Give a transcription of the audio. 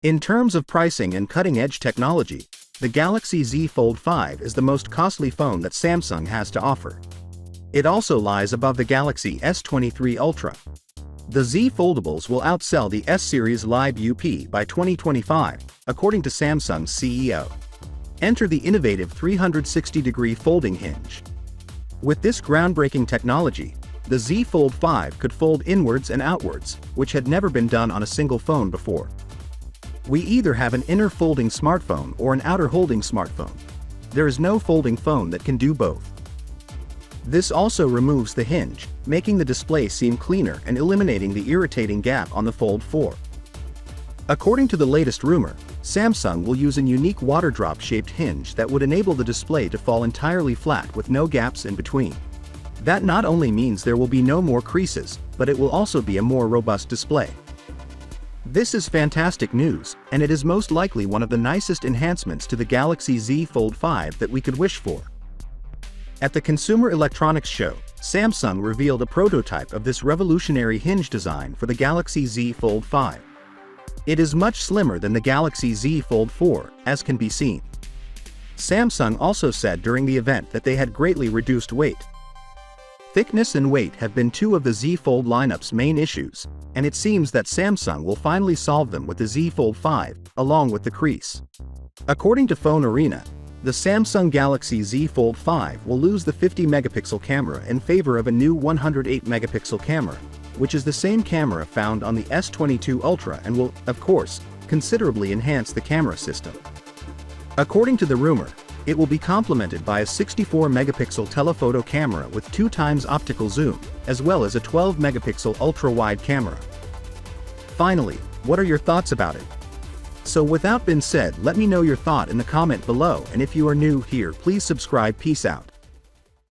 In terms of pricing and cutting-edge technology, the Galaxy Z Fold 5 is the most costly phone that Samsung has to offer. It also lies above the Galaxy S23 Ultra. The Z Foldables will outsell the S-Series Live UP by 2025, according to Samsung's CEO. Enter the innovative 360-degree folding hinge. With this groundbreaking technology, the Z Fold 5 could fold inwards and outwards, which had never been done on a single phone before. We either have an inner folding smartphone or an outer holding smartphone. There is no folding phone that can do both. This also removes the hinge, making the display seem cleaner and eliminating the irritating gap on the Fold 4. According to the latest rumor, Samsung will use a unique water drop-shaped hinge that would enable the display to fall entirely flat with no gaps in between. That not only means there will be no more creases, but it will also be a more robust display. This is fantastic news, and it is most likely one of the nicest enhancements to the Galaxy Z Fold 5 that we could wish for. At the Consumer Electronics Show, Samsung revealed a prototype of this revolutionary hinge design for the Galaxy Z Fold 5. It is much slimmer than the Galaxy Z Fold 4, as can be seen. Samsung also said during the event that they had greatly reduced weight. Thickness and weight have been two of the Z Fold lineup's main issues, and it seems that Samsung will finally solve them with the Z Fold 5, along with the crease. According to Phone Arena, the Samsung Galaxy Z Fold 5 will lose the 50-megapixel camera in favor of a new 108-megapixel camera, which is the same camera found on the S22 Ultra and will, of course, considerably enhance the camera system. According to the rumor, it will be complemented by a 64-megapixel telephoto camera with 2x optical zoom, as well as a 12-megapixel ultra-wide camera. Finally, what are your thoughts about it? So without being said, let me know your thought in the comment below, and if you are new here, please subscribe. Peace out.